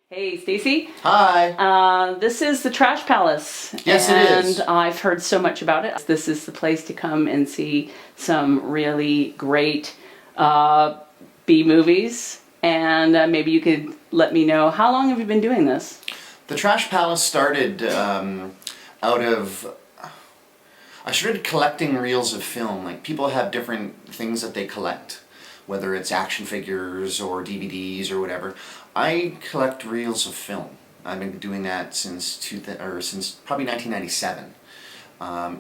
Hey, Stacey. Hi. This is the Trash Palace. Yes, it is. And I've heard so much about it. This is the place to come and see some really great B movies. And maybe you could let me know, how long have you been doing this? The Trash Palace started out of... I started collecting reels of film. Like, people have different things that they collect, whether it's action figures or DVDs or whatever. I collect reels of film. I've been doing that since probably 1997.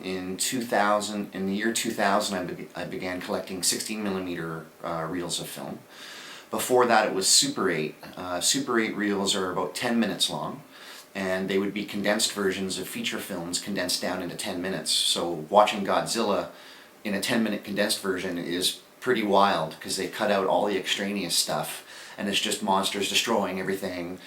In the year 2000, I began collecting 16mm reels of film. Before that, it was Super 8. Super 8 reels are about 10 minutes long, and they would be condensed versions of feature films condensed down into 10 minutes. So watching Godzilla in a 10-minute condensed version is pretty wild, because they cut out all the extraneous stuff and it's just monsters destroying everything.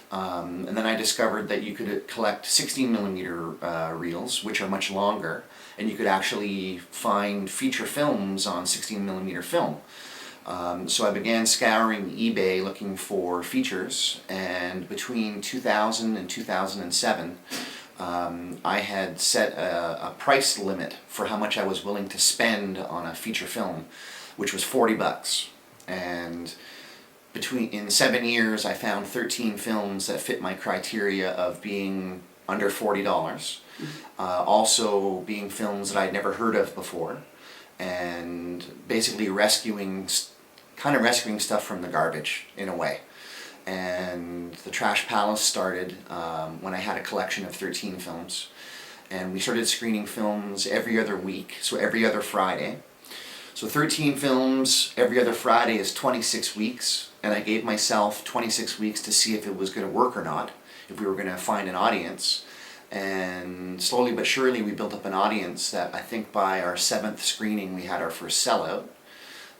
And then I discovered that you could collect 16mm reels, which are much longer, and you could actually find feature films on 16mm film. So I began scouring eBay looking for features, and between 2000 and 2007 I had set a price limit for how much I was willing to spend on a feature film, which was $40. And in 7 years I found 13 films that fit my criteria of being under $40. Mm-hmm. Also being films that I'd never heard of before, and basically rescuing stuff from the garbage in a way. And the Trash Palace started when I had a collection of 13 films, and we started screening films every other week, so every other Friday. So 13 films every other Friday is 26 weeks, and I gave myself 26 weeks to see if it was going to work or not, if we were going to find an audience. And slowly but surely we built up an audience that I think by our 7th screening we had our first sellout.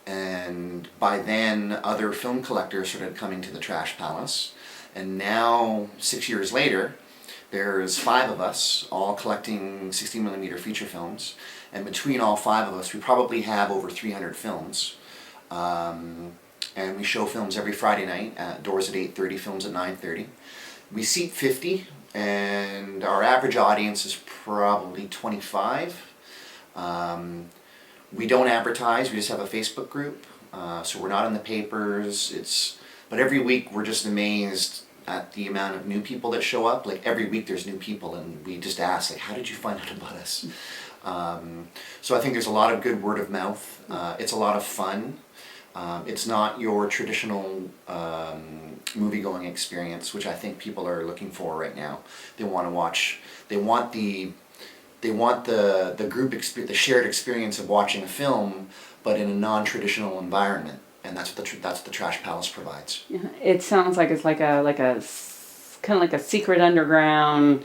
And by then other film collectors started coming to the Trash Palace. And now, 6 years later, there's 5 of us all collecting 16mm feature films. And between all 5 of us, we probably have over 300 films. And we show films every Friday night, doors at 8:30, films at 9:30. We seat 50, and our average audience is probably 25. We don't advertise, we just have a Facebook group, so we're not in the papers. But every week we're just amazed at the amount of new people that show up. Like, every week there's new people, and we just ask, like, how did you find out about us? So I think there's a lot of good word of mouth. It's a lot of fun. It's not your traditional movie-going experience, which I think people are looking for right now. They want to watch. They want the group experience, the shared experience of watching a film, but in a non-traditional environment, and that's what the Trash Palace provides. Yeah, it sounds like it's like a kind of like a secret underground,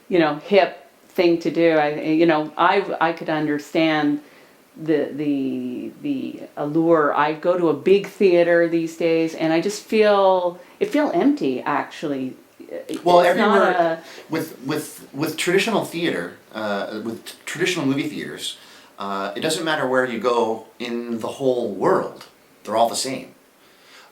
hip thing to do. I could understand the allure. I go to a big theater these days, and I just feel empty, actually. Well, everywhere with traditional theater, with traditional movie theaters, it doesn't matter where you go in the whole world; they're all the same.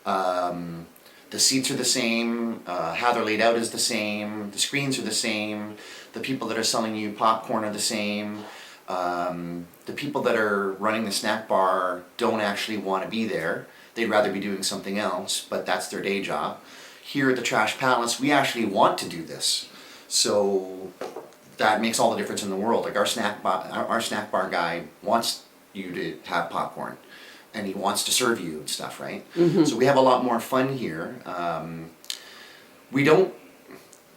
The seats are the same. How they're laid out is the same. The screens are the same. The people that are selling you popcorn are the same. The people that are running the snack bar don't actually want to be there. They'd rather be doing something else, but that's their day job. Here at the Trash Palace, we actually want to do this. So that makes all the difference in the world. Like, our snack bar guy wants you to have popcorn, and he wants to serve you and stuff, right? Mm-hmm. So we have a lot more fun here.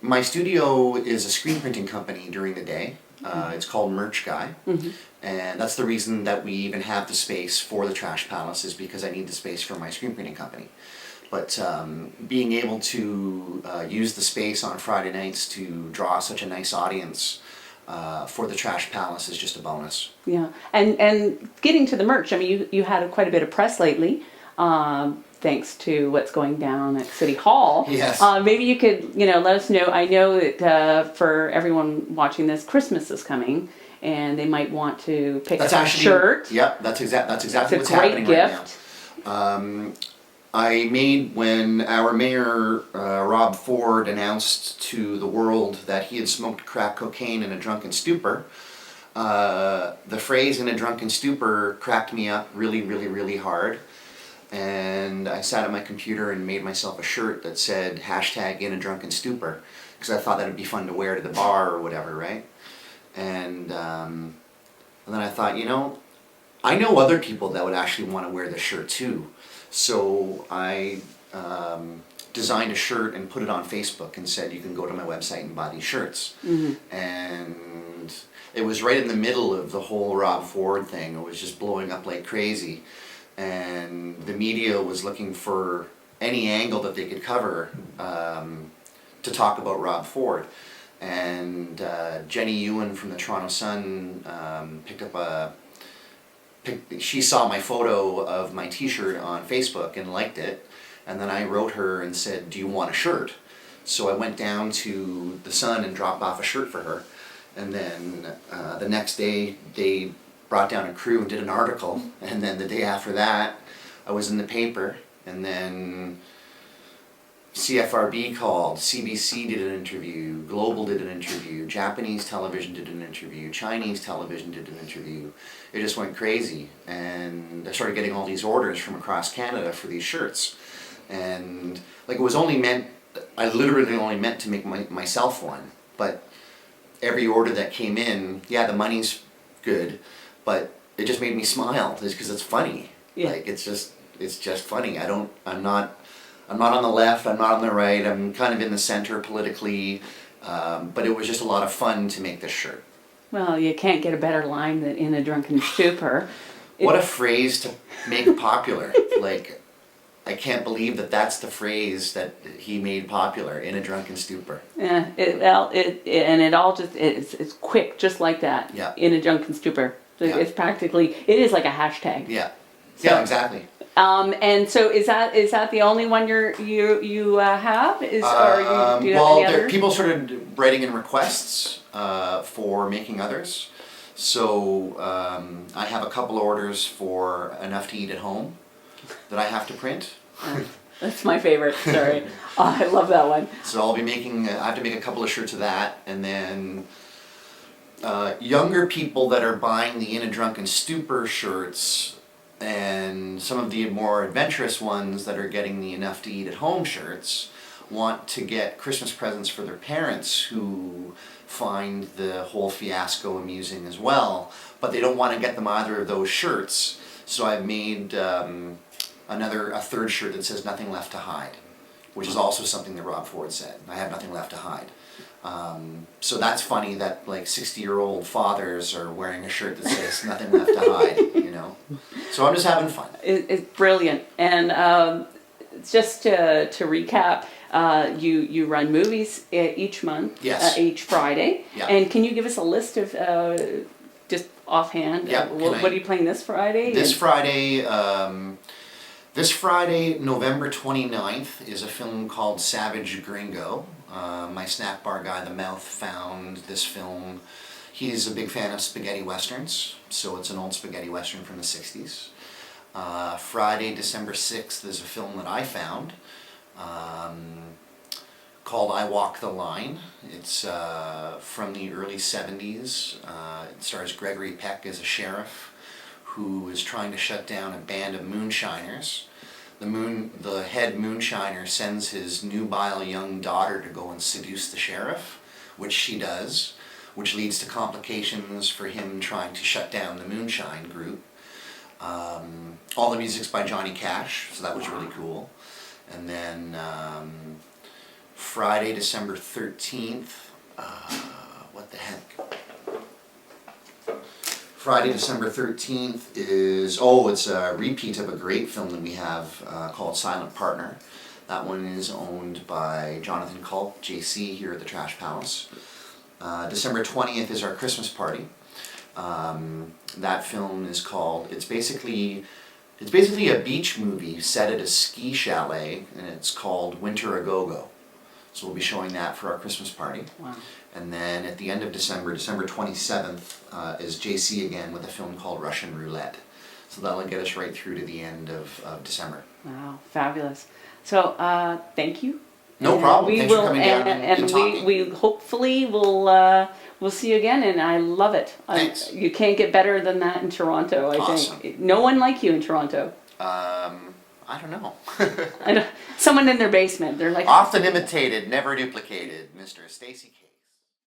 My studio is a screen printing company during the day. It's called Merch Guy, mm-hmm. And that's the reason that we even have the space for the Trash Palace, is because I need the space for my screen printing company. But being able to use the space on Friday nights to draw such a nice audience for the Trash Palace is just a bonus. Yeah, and getting to the merch, I mean, you had quite a bit of press lately, thanks to what's going down at City Hall. Yes. Maybe you could, let us know. I know that for everyone watching this, Christmas is coming, and they might want to pick up a shirt. Yep, that's exactly what's happening right now. I made when our mayor, Rob Ford, announced to the world that he had smoked crack cocaine in a drunken stupor. The phrase "in a drunken stupor" cracked me up really, really, really hard. And I sat at my computer and made myself a shirt that said #in a drunken stupor, because I thought that would be fun to wear to the bar or whatever, right? And then I thought, I know other people that would actually want to wear this shirt too. So I designed a shirt and put it on Facebook and said, you can go to my website and buy these shirts. And it was right in the middle of the whole Rob Ford thing. It was just blowing up like crazy. And the media was looking for any angle that they could cover to talk about Rob Ford. And Jenny Ewan from the Toronto Sun she saw my photo of my t-shirt on Facebook and liked it, and then I wrote her and said, do you want a shirt? So I went down to the Sun and dropped off a shirt for her, and then the next day they brought down a crew and did an article, and then the day after that I was in the paper, and then CFRB called, CBC did an interview, Global did an interview, Japanese television did an interview, Chinese television did an interview. It just went crazy, and I started getting all these orders from across Canada for these shirts. And like, it was only meant, I literally only meant to make myself one, but every order that came in, yeah, the money's good, but it just made me smile just because it's funny. Yeah. Like, it's just funny. I'm not on the left, I'm not on the right, I'm kind of in the center politically, but it was just a lot of fun to make this shirt. Well, you can't get a better line than "in a drunken stupor." What a phrase to make popular. Like, I can't believe that that's the phrase that he made popular, "in a drunken stupor." Yeah, it's quick, just like that. Yeah. In a drunken stupor. So Yeah. it's practically, it is like a hashtag. Yeah. So- Yeah, exactly. And so is that the only one you have? Do you have Well, any others? people started writing in requests for making others. So I have a couple orders for Enough to Eat at Home that I have to print. That's my favorite. Sorry, I love that one. So I'll be making. I have to make a couple of shirts of that, and then younger people that are buying the "In a Drunken Stupor" shirts, and some of the more adventurous ones that are getting the Enough to Eat at Home shirts, want to get Christmas presents for their parents who find the whole fiasco amusing as well, but they don't want to get them either of those shirts. So I've made a third shirt that says "Nothing Left to Hide," which is also something that Rob Ford said. I have nothing left to hide. So that's funny that like 60-year-old fathers are wearing a shirt that says "Nothing Left to Hide," So I'm just having fun. It's brilliant. And just to recap, you run movies each month, Yes. each Friday. Yeah. And can you give us a list of just offhand? Yeah, What are you playing this Friday? This Friday, November 29th, is a film called Savage Gringo. My snack bar guy, The Mouth, found this film. He's a big fan of spaghetti westerns, so it's an old spaghetti western from the 60s. Friday, December 6th, is a film that I found called I Walk the Line. It's from the early 70s. It stars Gregory Peck as a sheriff who is trying to shut down a band of moonshiners. The head moonshiner sends his nubile young daughter to go and seduce the sheriff, which she does, which leads to complications for him trying to shut down the moonshine group. All the music's by Johnny Cash, so that was really cool. And then Friday, December 13th, what the heck? Friday, December 13th is, it's a repeat of a great film that we have called Silent Partner. That one is owned by Jonathan Culp, JC, here at the Trash Palace. December 20th is our Christmas party. That film is called, it's basically a beach movie set at a ski chalet, and it's called Winter A Go-Go. So we'll be showing that for our Christmas party. Wow. And then at the end of December, December 27th, is JC again with a film called Russian Roulette. So that'll get us right through to the end of December. Wow, fabulous. So thank you. No And problem. We Thanks for will, coming down and talking. we hopefully will we'll see you again, and I love it. Thanks. You can't get better than that in Toronto. I Awesome. think no one like you in Toronto. I don't know. I know, someone in their basement. They're like Often imitated, never duplicated, Mr. Stacey.